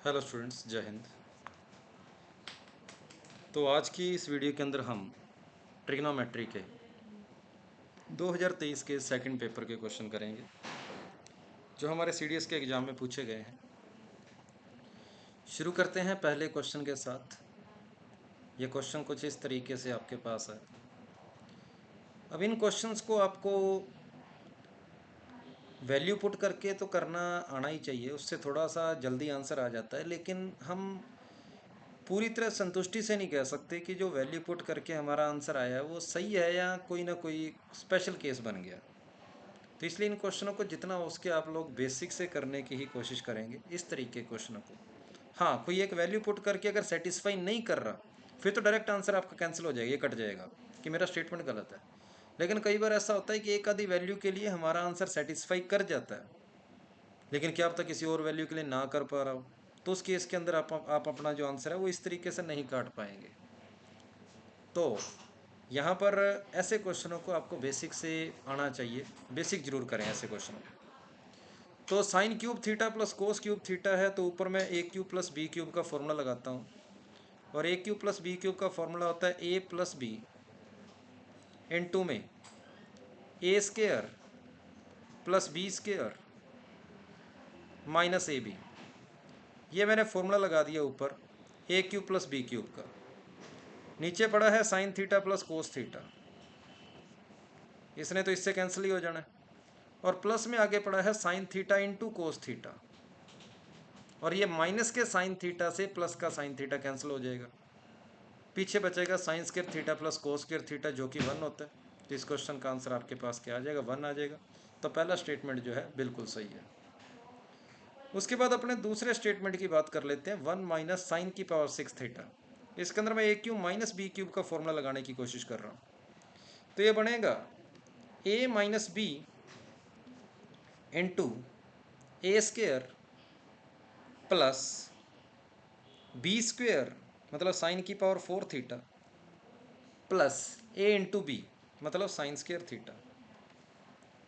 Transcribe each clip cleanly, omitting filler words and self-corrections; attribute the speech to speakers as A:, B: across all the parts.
A: Hello students, जय हिंद। तो आज की इस वीडियो के अंदर हम ट्रिग्नोमेट्री के 2023 के सेकंड पेपर के क्वेश्चन करेंगे जो हमारे सीडीएस के एग्ज़ाम में पूछे गए हैं। शुरू करते हैं पहले क्वेश्चन के साथ। ये क्वेश्चन कुछ इस तरीके से आपके पास है। अब इन क्वेश्चंस को आपको वैल्यू पुट करके तो करना आना ही चाहिए, उससे थोड़ा सा जल्दी आंसर आ जाता है, लेकिन हम पूरी तरह संतुष्टि से नहीं कह सकते कि जो वैल्यू पुट करके हमारा आंसर आया है वो सही है या कोई ना कोई स्पेशल केस बन गया। तो इसलिए इन क्वेश्चनों को जितना हो सके आप लोग बेसिक से करने की ही कोशिश करेंगे, इस तरीके के क्वेश्चनों को। हाँ, कोई एक वैल्यू पुट करके अगर सेटिस्फाई नहीं कर रहा फिर तो डायरेक्ट आंसर आपका कैंसिल हो जाएगा, ये कट जाएगा कि मेरा स्टेटमेंट गलत है। लेकिन कई बार ऐसा होता है कि एक आधी वैल्यू के लिए हमारा आंसर सेटिस्फाई कर जाता है, लेकिन क्या पता किसी और वैल्यू के लिए ना कर पा रहा हो, तो उस केस के अंदर आप अपना जो आंसर है वो इस तरीके से नहीं काट पाएंगे। तो यहाँ पर ऐसे क्वेश्चनों को आपको बेसिक से आना चाहिए, बेसिक जरूर करें ऐसे क्वेश्चनों को। तो sine cube theta plus cos cube theta है, तो ऊपर मैं a cube plus b cube का फॉर्मूला लगाता हूँ, और a cube plus b cube का फॉर्मूला होता है ए प्लस बी इनटू में a square plus b square minus a b. ये मैंने फॉर्मूला लगा दिया ऊपर a cube plus b cube का। नीचे पड़ा है sine theta plus cos theta, इसने तो इससे कैंसिल ही हो जाना है, और प्लस में आगे पड़ा है sine theta into cos theta, और ये माइनस के साइन थीटा से प्लस का साइन थीटा कैंसिल हो जाएगा। पीछे बचेगा साइन स्क्वायर थीटा प्लस कोस स्क्वायर थीटा जो कि 1 होता है। तो इस क्वेश्चन का आंसर आपके पास क्या आ जाएगा, 1 आ जाएगा। तो पहला स्टेटमेंट जो है बिल्कुल सही है। उसके बाद अपने दूसरे स्टेटमेंट की बात कर लेते हैं, 1 माइनस साइन की पावर 6 थीटा। इसके अंदर मैं a cube minus B cube का फॉर्मूला लगाने की कोशिश कर रहा हूँ। तो ये बनेगा ए माइनस बी इंटू ए स्क्वायर प्लस बी स्क्वायर मतलब साइन की पावर 4 थीटा प्लस ए इंटू बी मतलब साइन स्क्वायर थीटा।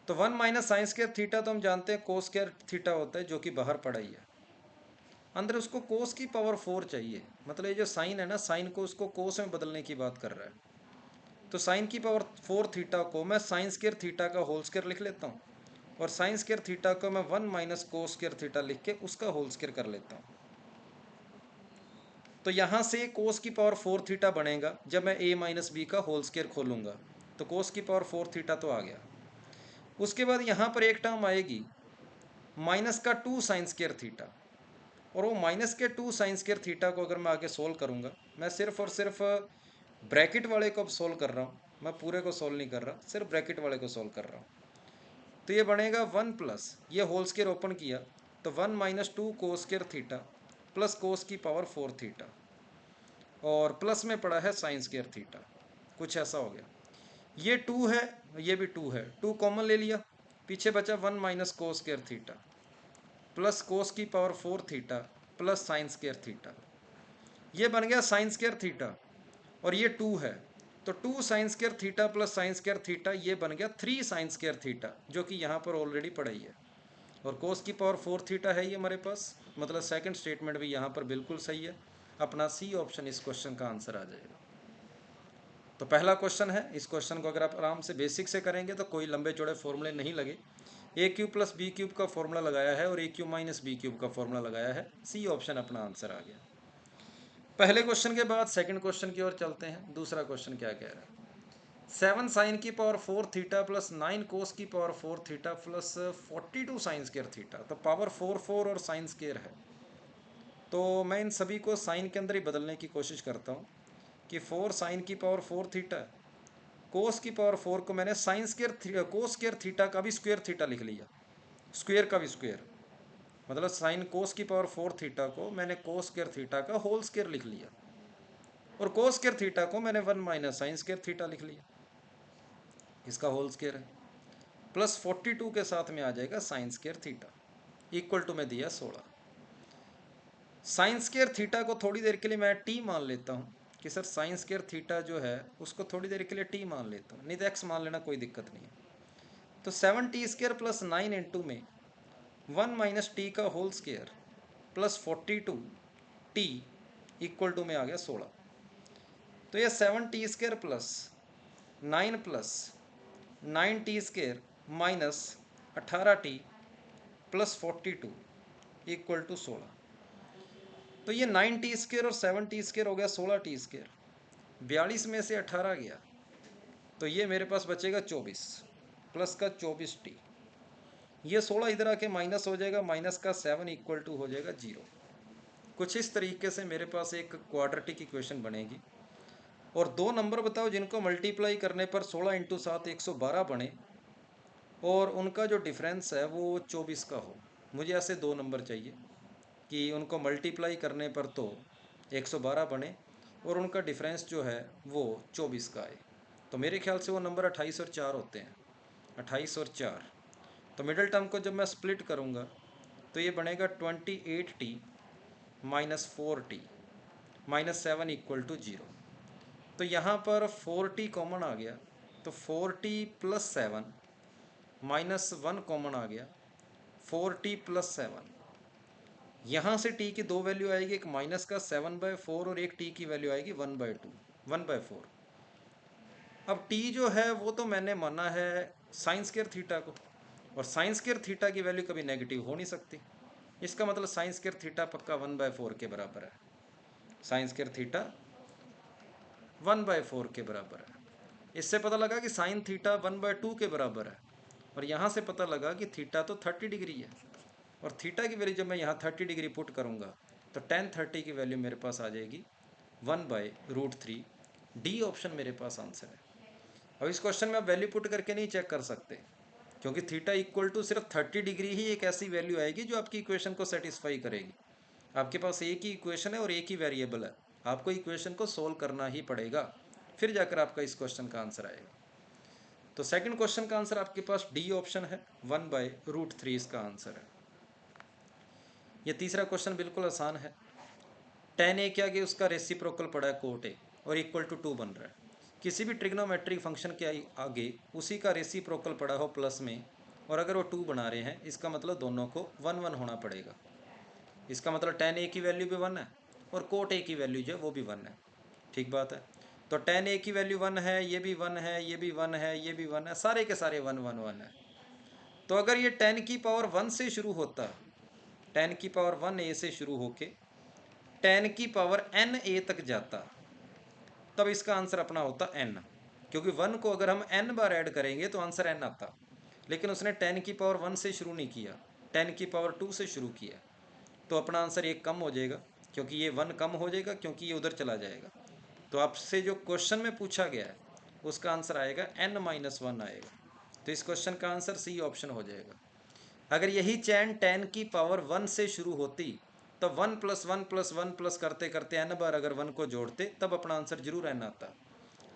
A: तो 1 माइनस साइन स्क्वायर थीटा तो हम जानते हैं कोस स्क्वायर थीटा होता है, जो कि बाहर पड़ा ही है। अंदर उसको कोस की पावर 4 चाहिए, मतलब ये जो साइन है ना, साइन को उसको कोस में बदलने की बात कर रहा है। तो साइन की पावर 4 थीटा को मैं साइन स्क्वायर थीटा का होल स्क्वायर लिख लेता हूँ, और साइन स्क्वायर थीटा को मैं 1 माइनस कोस स्क्वायर थीटा लिख के उसका होल स्क्वायर कर लेता हूँ। तो यहाँ से कोस की पावर 4 थीटा बनेगा जब मैं ए माइनस बी का होल स्क्वायर खोलूँगा, तो कोस की पावर 4 थीटा तो आ गया। उसके बाद यहाँ पर एक टर्म आएगी माइनस का 2 साइन स्क्वायर थीटा, और वो माइनस के 2 साइन स्क्वायर थीटा को अगर मैं आगे सोल्व करूँगा, मैं सिर्फ और सिर्फ ब्रैकेट वाले को अब सोल्व कर रहा हूँ, मैं पूरे को सोल्व नहीं कर रहा, सिर्फ ब्रैकेट वाले को सोल्व कर रहा हूँ। तो ये बनेगा 1 प्लस, ये होल स्क्वायर ओपन किया तो 1 माइनस 2 कोस स्क्वायर थीटा प्लस कोस की पावर 4 थीटा, और प्लस में पड़ा है साइन स्क्वायर थीटा, कुछ ऐसा हो गया। ये 2 है, ये भी 2 है, 2 कॉमन ले लिया, पीछे बचा 1 minus cos square theta plus cos की power 4 theta plus sine square theta. ये बन गया साइन स्क्वायर थीटा, और ये 2 है, तो 2 sign square theta plus sine square theta, ये बन गया 3 साइन स्क्वायर थीटा, जो कि यहाँ पर ऑलरेडी पड़ा ही है। और कोस की पावर 4 थीटा है ये हमारे पास, मतलब सेकंड स्टेटमेंट भी यहाँ पर बिल्कुल सही है। अपना सी ऑप्शन इस क्वेश्चन का आंसर आ जाएगा। तो पहला क्वेश्चन है, इस क्वेश्चन को अगर आप आराम से बेसिक से करेंगे तो कोई लंबे चौड़े फॉर्मूले नहीं लगे। ए क्यूब प्लस बी क्यूब का फॉर्मूला लगाया है और a cube minus B cube का फॉर्मूला लगाया है, सी ऑप्शन अपना आंसर आ गया। पहले क्वेश्चन के बाद सेकंड क्वेश्चन की ओर चलते हैं। दूसरा क्वेश्चन क्या कह रहा है, 7 साइन की पावर 4 थीटा प्लस 9 कोस की power 4 theta plus 42 sign square theta. तो पावर 4 4 और साइन स्क्वायर है, तो मैं इन सभी को साइन के अंदर ही बदलने की कोशिश करता हूँ कि 4 साइन की पावर 4 थीटा, कोस की पावर 4 को मैंने साइन स्क्वायर कोस स्क्वायर थीटा का भी स्क्वायर थीटा लिख लिया, स्क्वायर का भी स्क्वायर, मतलब साइन कोस की पावर 4 थीटा को मैंने कोस स्क्वायर थीटा का होल स्क्वायर लिख लिया, और कोस स्क्वायर थीटा को मैंने 1 माइनस साइन स्क्वायर थीटा लिख लिया, इसका होल स्क्वायर है, प्लस 42 के साथ में आ जाएगा sine square theta, equal to में दिया 16। साइन स्क्वायर थीटा को थोड़ी देर के लिए मैं टी मान लेता हूँ कि सर साइन स्क्वायर थीटा जो है उसको थोड़ी देर के लिए टी मान लेता हूँ, नहीं तो एक्स मान लेना, कोई दिक्कत नहीं है। तो 7 टी स्क्वायर प्लस 9 इंटू में 1 माइनस टी का whole square plus 42 t equal to में आ गया 16। तो ये 7t² plus 9 plus 9t² minus 18t plus 42 equal to 16। तो ये 9t² और 7t² हो गया 16t²। 42 में से 18 गया तो ये मेरे पास बचेगा 24 प्लस का 24t। ये 16 इधर आके माइनस हो जाएगा, माइनस का 7 इक्वल टू हो जाएगा 0। कुछ इस तरीके से मेरे पास एक क्वाड्रेटिक इक्वेशन बनेगी। और दो नंबर बताओ जिनको मल्टीप्लाई करने पर 16 इंटू 7 112 बने और उनका जो डिफरेंस है वो 24 का हो। मुझे ऐसे दो नंबर चाहिए कि उनको मल्टीप्लाई करने पर तो 112 बने और उनका डिफरेंस जो है वो 24 का आए। तो मेरे ख्याल से वो नंबर 28 और 4 होते हैं, 28 और 4। तो मिडिल टर्म को जब मैं स्प्लिट करूँगा तो ये बनेगा 28t minus 4t minus 7 equal to 0। तो यहाँ पर 4t कॉमन आ गया तो 4t प्लस 7 माइनस 1 कॉमन आ गया 4t प्लस 7। यहाँ से t की दो वैल्यू आएगी, एक माइनस का 7/4 और एक t की वैल्यू आएगी 1/2 1/4। अब t जो है वो तो मैंने माना है sin² थीटा को, और sin² थीटा की वैल्यू कभी नेगेटिव हो नहीं सकती। इसका मतलब sin² थीटा पक्का 1/4 के बराबर है। sin² थीटा 1/4 के बराबर है। इससे पता लगा कि साइन थीटा 1/2 के बराबर है, और यहाँ से पता लगा कि थीटा तो 30 डिग्री है, और थीटा की वैल्यू जब मैं यहाँ 30 डिग्री पुट करूँगा तो tan 30 की वैल्यू मेरे पास आ जाएगी 1/√3। डी ऑप्शन मेरे पास आंसर है। अब इस क्वेश्चन में आप वैल्यू पुट करके नहीं चेक कर सकते, क्योंकि थीटा इक्वल टू सिर्फ 30 डिग्री ही एक ऐसी वैल्यू आएगी जो आपकी इक्वेशन को सेटिस्फाई करेगी। आपके पास एक ही इक्वेशन है और एक ही वेरिएबल है, आपको इक्वेशन को सोल्व करना ही पड़ेगा, फिर जाकर आपका इस क्वेश्चन का आंसर आएगा। तो सेकंड क्वेश्चन का आंसर आपके पास डी ऑप्शन है, 1/√3 इसका आंसर है। ये तीसरा क्वेश्चन बिल्कुल आसान है। tan a क्या, उसका रेसिप्रोकल पड़ा है कोट ए और इक्वल टू 2 बन रहा है। किसी भी ट्रिग्नोमेट्रिक फंक्शन के आगे उसी का रेसिप्रोकल पड़ा हो प्लस में, और अगर वो 2 बना रहे हैं इसका मतलब दोनों को 1 1 होना पड़ेगा। इसका मतलब tan a की वैल्यू भी 1 है और कोट a की वैल्यू जो है वो भी 1 है। ठीक बात है। तो tan a की वैल्यू 1 है, ये भी 1 है, ये भी 1 है, ये भी 1 है, सारे के सारे 1 1 1 है। तो अगर ये tan की पावर 1 से शुरू होता, tan की पावर 1a से शुरू होके tan की पावर na तक जाता, तब इसका आंसर अपना होता n, क्योंकि 1 को अगर हम n बार ऐड करेंगे तो आंसर n आता। लेकिन उसने tan की पावर 1 से शुरू नहीं किया, tan की पावर 2 से शुरू किया, तो अपना आंसर एक कम हो जाएगा, क्योंकि ये 1 कम हो जाएगा, क्योंकि ये उधर चला जाएगा। तो आपसे जो क्वेश्चन में पूछा गया है उसका आंसर आएगा n-1 आएगा। तो इस क्वेश्चन का आंसर सी ऑप्शन हो जाएगा। अगर यही चैन tan की पावर 1 से शुरू होती तो 1 + 1 + 1 प्लस करते करते n बार अगर 1 को जोड़ते तब अपना आंसर जरूर n आता।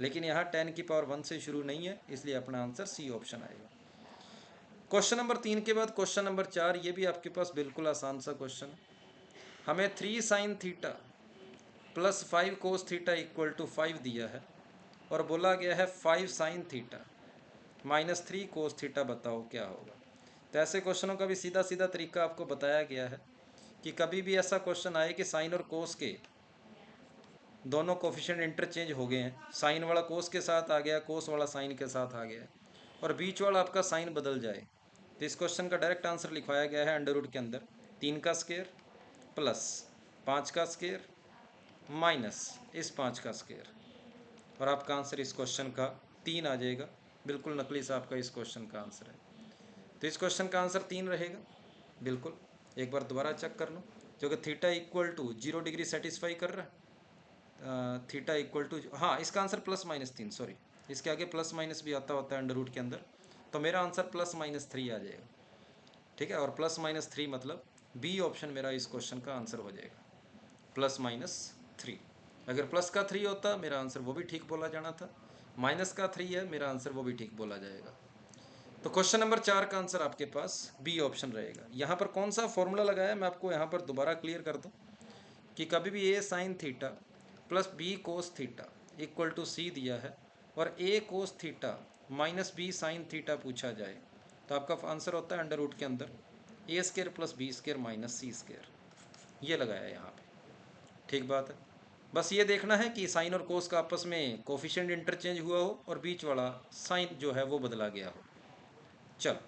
A: लेकिन यहाँ tan की पावर 1 से शुरू नहीं है, इसलिए अपना आंसर सी ऑप्शन आएगा। क्वेश्चन नंबर 3 के बाद क्वेश्चन नंबर 4, ये भी आपके पास बिल्कुल आसान सा क्वेश्चन। हमें 3 sin theta plus 5 cos theta equal to 5 दिया है, और बोला गया है 5 sin theta minus 3 cos theta बताओ क्या होगा। तो ऐसे क्वेश्चनों का भी सीधा सीधा तरीका आपको बताया गया है कि कभी भी ऐसा क्वेश्चन आए कि साइन और कोस के दोनों कोफिशिएंट इंटरचेंज हो गए हैं, साइन वाला कोस के साथ आ गया, कोस वाला साइन के साथ आ गया, और बीच वाला आपका साइन बदल जाए, तो इस क्वेश्चन का डायरेक्ट आंसर लिखवाया गया है अंडर रूट के अंदर 3 का स्क्वायर प्लस 5 का स्क्वायर माइनस इस 5 का स्क्वायर, और आपका आंसर इस क्वेश्चन का 3 आ जाएगा। बिल्कुल नकली सा आपका इस क्वेश्चन का आंसर है। तो इस क्वेश्चन का आंसर 3 रहेगा। बिल्कुल एक बार दोबारा चेक कर लो, क्योंकि theta equal to 0 degree satisfy कर रहा है। थीटा इक्वल टू, हाँ इसका आंसर +-3, सॉरी इसके आगे प्लस माइनस भी आता होता है अंडर रूट के अंदर, तो मेरा आंसर +-3 आ जाएगा। ठीक है, और +-3 मतलब बी ऑप्शन मेरा इस क्वेश्चन का आंसर हो जाएगा, +-3। अगर प्लस का 3 होता मेरा आंसर वो भी ठीक बोला जाना था, माइनस का 3 है मेरा आंसर वो भी ठीक बोला जाएगा। तो क्वेश्चन नंबर 4 का आंसर आपके पास बी ऑप्शन रहेगा। यहाँ पर कौन सा फॉर्मूला लगाया मैं आपको यहाँ पर दोबारा क्लियर कर दूँ कि कभी भी a sin theta plus b cos theta equal to c दिया है और a cos theta minus b sin theta पूछा जाए, तो आपका आंसर होता है अंडर रूट के अंदर a² + b² - c²। ये लगाया यहाँ पे, ठीक बात है। बस ये देखना है कि साइन और कोस का आपस में कोफिशिएंट इंटरचेंज हुआ हो और बीच वाला साइन जो है वो बदला गया हो। चलो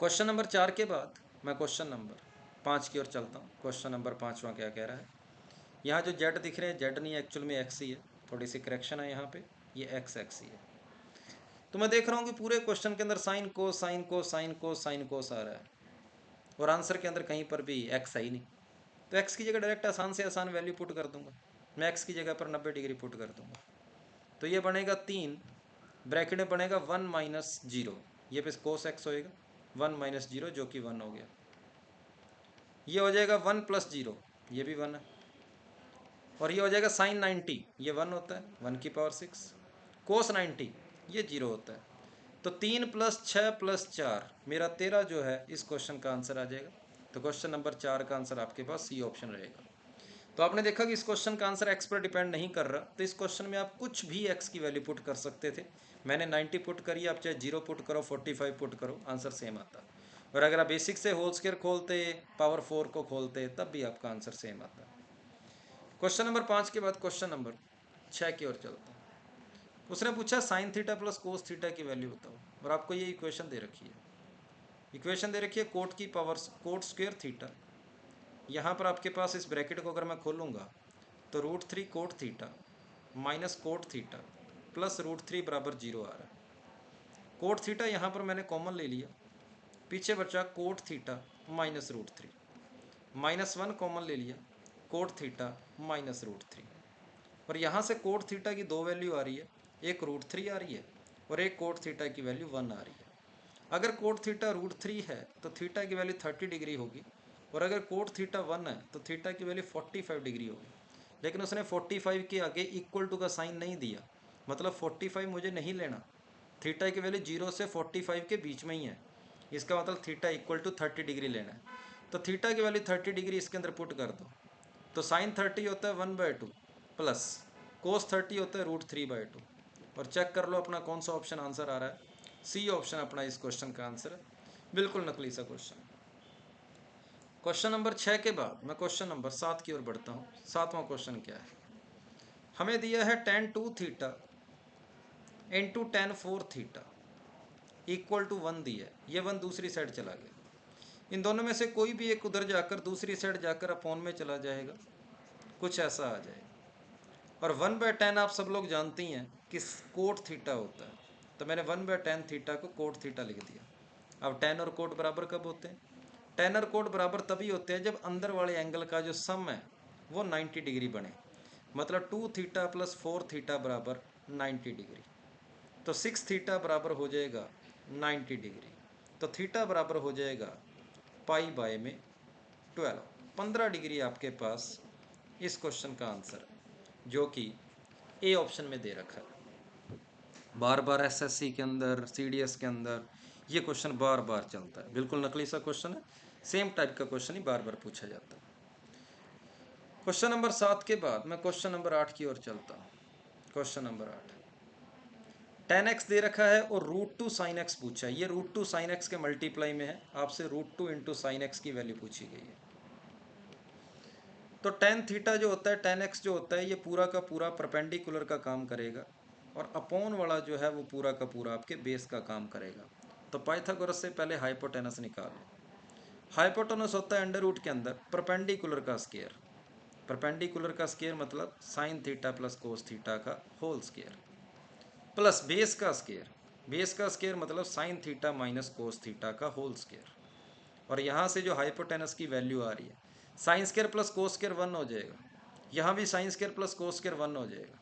A: क्वेश्चन नंबर 4 के बाद मैं क्वेश्चन नंबर 5 की ओर चलता हूँ। क्वेश्चन नंबर 5वां क्या कह रहा है, यहाँ जो जेड दिख रहे हैं जेड नहीं एक्चुअल में एक्स ही है, थोड़ी सी करेक्शन है यहाँ पे, ये एक्स एक्स ही है। तो मैं देख रहा हूँ कि पूरे क्वेश्चन के अंदर साइन को साइन को साइन को साइन कोस आ रहा है और आंसर के अंदर कहीं पर भी एक्स है ही नहीं। तो एक्स की जगह डायरेक्ट आसान से आसान वैल्यू पुट कर दूंगा, मैं एक्स की जगह पर 90 डिग्री पुट कर दूंगा। तो ये बनेगा 3 ब्रैकेट में बनेगा 1 माइनस 0, ये पे कोस एक्स होएगा 1 माइनस 0 जो कि 1 हो गया। ये हो जाएगा 1 प्लस 0, ये भी 1 है। और ये हो जाएगा साइन 90, ये 1 होता है 1 की पावर 6। कोस 90 ये 0 होता है। तो 3 प्लस 6 प्लस 4 मेरा 13 जो है इस क्वेश्चन का आंसर आ जाएगा। तो क्वेश्चन नंबर 4 का आंसर आपके पास सी ऑप्शन रहेगा। तो आपने देखा कि इस क्वेश्चन का आंसर एक्स पर डिपेंड नहीं कर रहा, तो इस क्वेश्चन में आप कुछ भी एक्स की वैल्यू पुट कर सकते थे। मैंने 90 पुट करी, आप चाहे 0 पुट करो 45 पुट करो, आंसर सेम आता। और अगर आप बेसिक से होल स्क्वायर खोलते, पावर 4 को खोलते, तब भी आपका आंसर सेम आता। क्वेश्चन नंबर 5 के बाद क्वेश्चन नंबर 6 की ओर चलते हैं। उसने पूछा sign theta plus cos theta की वैल्यू बताओ, और आपको ये इक्वेशन दे रखी है। इक्वेशन दे रखी है कोट की पावर कोट स्क्वायर थीटा। यहाँ पर आपके पास इस ब्रैकेट को अगर मैं खोलूँगा तो √3 cot theta minus cot theta plus √3 बराबर 0 आ रहा है। कोट थीटा यहाँ पर मैंने कॉमन ले लिया, पीछे बचा कोट थीटा माइनस √3, -1 कॉमन ले लिया, कोट थीटा माइनस √3। और यहाँ से कोट थीटा की दो वैल्यू आ रही है, एक √3 आ रही है और एक कोट थीटा की वैल्यू 1 आ रही है। अगर कोट थीटा √3 है तो थीटा की वैल्यू 30 डिग्री होगी, और अगर कोट थीटा 1 है तो थीटा की वैल्यू 45 डिग्री होगी। लेकिन उसने 45 के आगे इक्वल टू का साइन नहीं दिया, मतलब 45 मुझे नहीं लेना। थीटा की वैल्यू 0 से 45 के बीच में ही है, इसका मतलब थीटा इक्वल टू 30 डिग्री लेना है। तो थीटा की वैल्यू 30 डिग्री इसके अंदर पुट कर दो, तो साइन 30 होता है 1/2 प्लस कोस 30 होता है √3/2। और चेक कर लो अपना कौन सा ऑप्शन आंसर आ रहा है, सी ऑप्शन अपना इस क्वेश्चन का आंसर है। बिल्कुल नकली सा क्वेश्चन। क्वेश्चन नंबर 6 के बाद मैं क्वेश्चन नंबर 7 की ओर बढ़ता हूँ। 7वां क्वेश्चन क्या है, हमें दिया है tan 2 theta into tan 4 theta equal to 1 दिया है, ये 1 दूसरी साइड चला गया। इन दोनों में से कोई भी एक उधर जाकर दूसरी साइड जाकर अपॉन में चला जाएगा, कुछ ऐसा आ जाएगा। और 1/tan आप सब लोग जानती हैं कि कोट थीटा होता है, तो मैंने 1/tan थीटा को कोट थीटा लिख दिया। अब tan और कोट बराबर कब होते हैं, tan और कोट बराबर तभी होते हैं जब अंदर वाले एंगल का जो सम है वो 90 डिग्री बने, मतलब 2 थीटा प्लस 4 थीटा बराबर 90 डिग्री। तो 6 थीटा बराबर हो जाएगा 90 डिग्री, तो थीटा बराबर हो जाएगा पाई में 12, 15 डिग्री आपके पास इस क्वेश्चन का आंसर है, जो कि ए ऑप्शन में दे रखा है। बार बार एसएससी के अंदर, सीडीएस के अंदर ये क्वेश्चन बार बार चलता है, बिल्कुल नकली सा क्वेश्चन है, सेम टाइप का क्वेश्चन ही बार बार पूछा जाता है। क्वेश्चन नंबर 7 के बाद मैं क्वेश्चन नंबर 8 की ओर चलता हूँ। क्वेश्चन नंबर 8, tan x दे रखा है और √2 sin x पूछा है। ये √2 sin x के मल्टीप्लाई में है, आपसे √2 इंटू साइन एक्स की वैल्यू पूछी गई है। तो tan थीटा जो होता है, tan x जो होता है, ये पूरा का पूरा परपेंडिकुलर का काम करेगा, और अपॉन वाला जो है वो पूरा का पूरा आपके बेस का काम करेगा। तो पाइथागोरस से पहले हाइपोटेनस निकालो। हाइपोटेनस होता है अंडर रूट के अंदर परपेंडिकुलर का स्केयर। परपेंडिकुलर का स्केयर मतलब sign theta plus cos theta का होल स्केयर, प्लस बेस का स्केयर। बेस का स्केयर मतलब sign theta minus cos theta का होल स्केयर। और यहाँ से जो हाइपोटेनस की वैल्यू आ रही है, sine square plus cos square 1 हो जाएगा, यहाँ भी sine square plus cos square 1 हो जाएगा।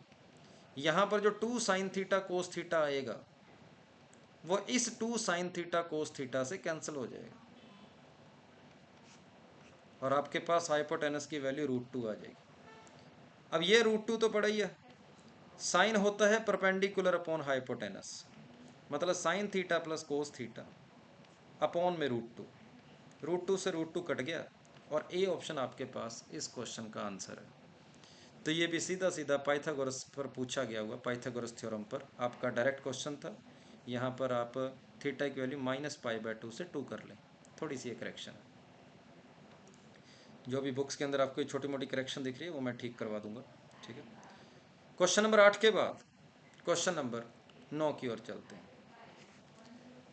A: यहाँ पर जो 2 साइन थीटा कोस थीटा आएगा वो इस 2 साइन थीटा कोस थीटा से कैंसिल हो जाएगा, और आपके पास हाइपोटेनस की वैल्यू √2 आ जाएगी। अब ये √2 तो पड़ा ही है, साइन होता है परपेंडिकुलर अपॉन हाइपोटेनस, मतलब sign theta plus cos theta upon में √2, √2 से √2 कट गया, और ए ऑप्शन आपके पास इस क्वेश्चन का आंसर है। तो ये भी सीधा सीधा पाइथागोरस पर पूछा गया हुआ, पाइथागोरस थ्योरम पर आपका डायरेक्ट क्वेश्चन था। यहाँ पर आप थीटा की वैल्यू -π/2 से 2 कर लें, थोड़ी सी करेक्शन है। जो भी बुक्स के अंदर आपको छोटी मोटी करेक्शन दिख रही है वो मैं ठीक करवा दूंगा, ठीक है। क्वेश्चन नंबर 8 के बाद क्वेश्चन नंबर 9 की ओर चलते हैं।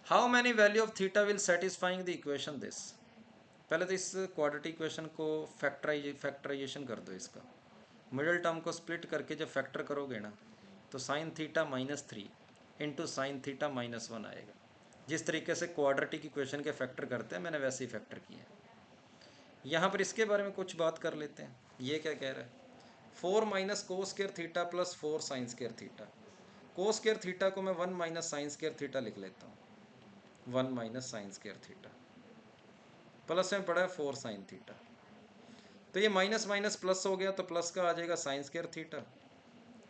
A: How many value of theta will satisfying the equation this. पहले तो इस क्वाड्रेटिक इक्वेशन को फैक्टराइजेशन कर दो। इसका मिडिल टर्म को स्प्लिट करके जब फैक्टर करोगे ना तो sine theta -3 into sine theta -1 आएगा। जिस तरीके से क्वाड्रेटिक इक्वेशन के फैक्टर करते हैं मैंने वैसे ही फैक्टर किया है। यहाँ पर इसके बारे में कुछ बात कर लेते हैं। ये क्या कह रहा है, 4 minus cos square theta plus 4 sign square theta. कोस स्क्वायर थीटा को मैं 1 माइनस साइन स्क्वायर थीटा लिख लेता हूँ, 1 minus sign square theta plus में पड़ा है 4 साइन थीटा। तो ये माइनस माइनस प्लस हो गया तो प्लस का आ जाएगा साइन स्क्वायर थीटा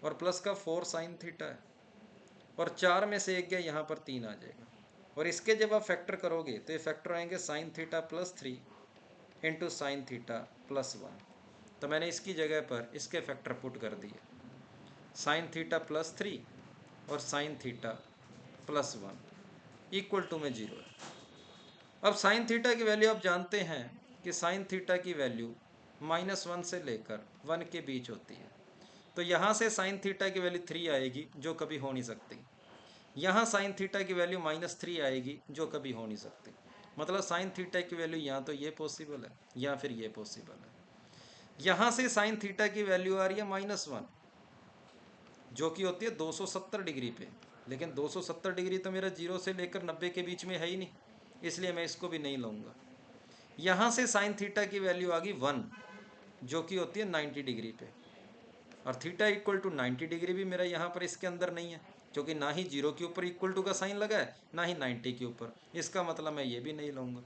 A: और प्लस का 4 साइन थीटा है और 4 में से एक गया, यहाँ पर 3 आ जाएगा। और इसके जब आप फैक्टर करोगे तो ये फैक्टर आएंगे sine theta +3 into sine theta +1। तो मैंने इसकी जगह पर इसके फैक्टर पुट कर दिए, साइन थीटा +3 और साइन थीटा +1 इक्वल टू में 0 है। अब साइन थीटा की वैल्यू आप जानते हैं कि साइन थीटा की वैल्यू -1 से लेकर 1 के बीच होती है। तो यहाँ से साइन थीटा की वैल्यू 3 आएगी जो कभी हो नहीं सकती। यहाँ साइन थीटा की वैल्यू -3 आएगी जो कभी हो नहीं सकती। मतलब साइन थीटा की वैल्यू या तो ये पॉसिबल है या फिर ये पॉसिबल है। यहाँ से साइन थीटा की वैल्यू आ रही है -1 जो कि होती है 270 डिग्री पे, लेकिन 270 डिग्री तो मेरा 0 से लेकर 90 के बीच में है ही नहीं, इसलिए मैं इसको भी नहीं लूँगा। यहाँ से साइन थीटा की वैल्यू आ गई 1 जो कि होती है 90 डिग्री पे, और थीटा इक्वल टू 90 डिग्री भी मेरा यहाँ पर इसके अंदर नहीं है क्योंकि ना ही 0 के ऊपर इक्वल टू का साइन लगा है ना ही 90 के ऊपर। इसका मतलब मैं ये भी नहीं लूँगा।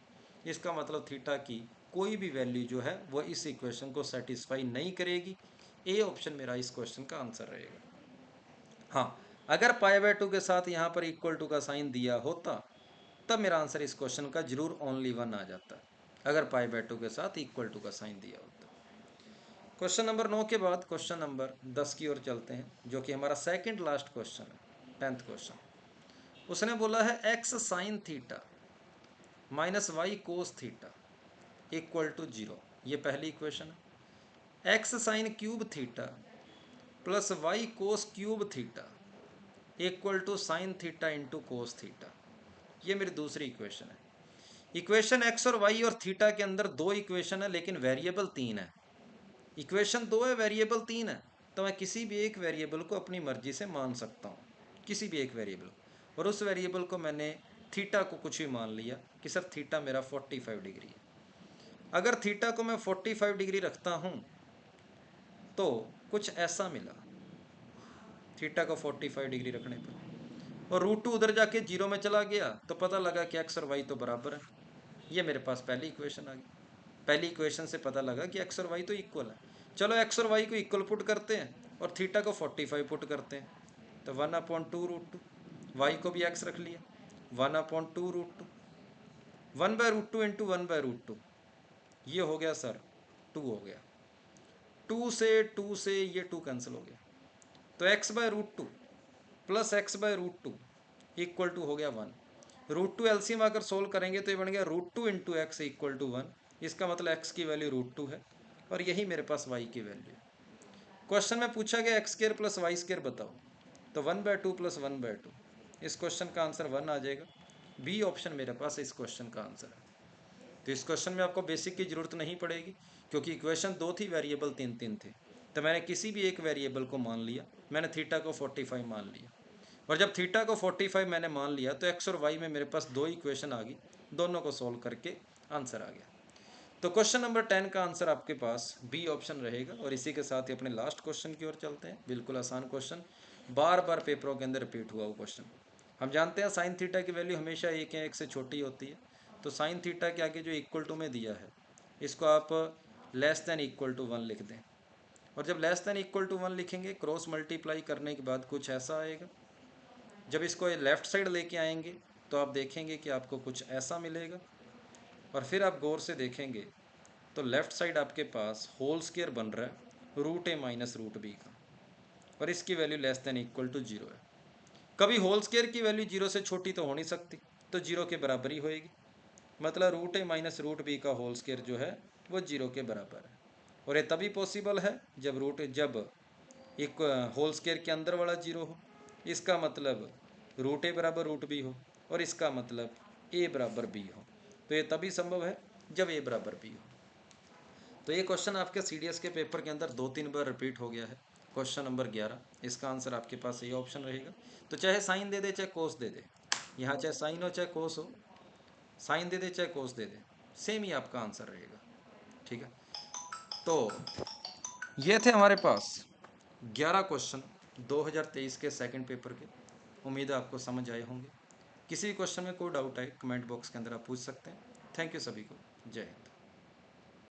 A: इसका मतलब थीटा की कोई भी वैल्यू जो है वो इस इक्वेशन को सेटिस्फाई नहीं करेगी। ए ऑप्शन मेरा इस क्वेश्चन का आंसर रहेगा। हाँ, अगर π/2 के साथ यहाँ पर इक्वल टू का साइन दिया होता तब मेरा आंसर इस क्वेश्चन का जरूर ओनली 1 आ जाता, अगर π/2 के साथ इक्वल टू का साइन दिया होता। क्वेश्चन नंबर 9 के बाद क्वेश्चन नंबर 10 की ओर चलते हैं, जो कि हमारा सेकंड लास्ट क्वेश्चन है, 10th क्वेश्चन। उसने बोला है x sine theta minus y cos theta equal to 0। ये पहली इक्वेशन है। x sine cube theta plus y cos cube theta equal to sine theta into cos theta, ये मेरी दूसरी इक्वेशन है। इक्वेशन x और y और थीटा के अंदर दो इक्वेशन है लेकिन वेरिएबल 3 है। इक्वेशन 2 है, वेरिएबल 3 है, तो मैं किसी भी एक वेरिएबल को अपनी मर्जी से मान सकता हूँ, किसी भी एक वेरिएबल। और उस वेरिएबल को मैंने थीटा को कुछ भी मान लिया कि सर थीटा मेरा 45 डिग्री है। अगर थीटा को मैं 45 डिग्री रखता हूँ तो कुछ ऐसा मिला थीटा को 45 डिग्री रखने पर, और √2 उधर जाके 0 में चला गया तो पता लगा कि x और y तो बराबर है। ये मेरे पास पहली इक्वेशन आ गई। पहली इक्वेशन से पता लगा कि x और y तो इक्वल है। चलो x और y को इक्वल पुट करते हैं और थीटा को 45 पुट करते हैं, तो 1/2 √2, y को भी x रख लिया, 1/2 √2, 1/√2 इंटू 1/√2, ये हो गया सर 2 हो गया। 2 से ये 2 कैंसिल हो गया, तो x/√2 plus x/√2 equal to हो गया 1। √2 एलसीएम अगर सोल्व करेंगे तो ये बन गया √2 इंटू एक्स इक्वल टू 1। इसका मतलब x की वैल्यू √2 है और यही मेरे पास y की वैल्यू है। क्वेश्चन में पूछा गया x² प्लस y² बताओ, तो 1/2 प्लस 1/2, इस क्वेश्चन का आंसर 1 आ जाएगा। बी ऑप्शन मेरे पास इस क्वेश्चन का आंसर है। तो इस क्वेश्चन में आपको बेसिक की जरूरत नहीं पड़ेगी क्योंकि इक्वेशन 2 थी, वेरिएबल 3 थे, तो मैंने किसी भी एक वेरिएबल को मान लिया। मैंने थीटा को 45 मान लिया, और जब थीटा को 45 मैंने मान लिया तो x और y में मेरे पास दो इक्वेशन आ गई, दोनों को सॉल्व करके आंसर आ गया। तो क्वेश्चन नंबर 10 का आंसर आपके पास बी ऑप्शन रहेगा। और इसी के साथ ही अपने लास्ट क्वेश्चन की ओर चलते हैं। बिल्कुल आसान क्वेश्चन, बार बार पेपरों के अंदर रिपीट हुआ वो क्वेश्चन। हम जानते हैं साइन थीटा की वैल्यू हमेशा 1 या 1 से छोटी होती है, तो साइन थीटा के आगे जो इक्वल टू में दिया है इसको आप लेस देन इक्वल टू 1 लिख दें, और जब लेस देन इक्वल टू 1 लिखेंगे क्रॉस मल्टीप्लाई करने के बाद कुछ ऐसा आएगा। जब इसको लेफ़्ट साइड लेके आएंगे तो आप देखेंगे कि आपको कुछ ऐसा मिलेगा, और फिर आप गौर से देखेंगे तो लेफ़्ट साइड आपके पास होल स्क्वायर बन रहा है √a माइनस √b का, और इसकी value less than equal to 0 है। कभी होल स्क्वायर की वैल्यू 0 से छोटी तो हो नहीं सकती, तो 0 के बराबर ही होएगी। मतलब √a माइनस √b का होल स्क्वायर जो है वो 0 के बराबर है। और ये तभी पॉसिबल है जब एक होल स्क्वायर के अंदर वाला 0 हो, इसका मतलब रूट ए बराबर रूट बी हो, और इसका मतलब ए बराबर बी हो। तो ये तभी संभव है जब ए बराबर बी हो। तो ये क्वेश्चन आपके CDS के पेपर के अंदर 2-3 बार रिपीट हो गया है। क्वेश्चन नंबर 11, इसका आंसर आपके पास ये ऑप्शन रहेगा। तो चाहे साइन दे दे चाहे कोस दे दे, यहाँ चाहे साइन हो चाहे कोस हो, साइन दे दे चाहे कोस दे दे, सेम ही आपका आंसर रहेगा। ठीक है, तो ये थे हमारे पास 11 क्वेश्चन 2023 के सेकंड पेपर के। उम्मीद है आपको समझ आए होंगे। किसी भी क्वेश्चन में कोई डाउट आए कमेंट बॉक्स के अंदर आप पूछ सकते हैं। थैंक यू सभी को, जय हिंद।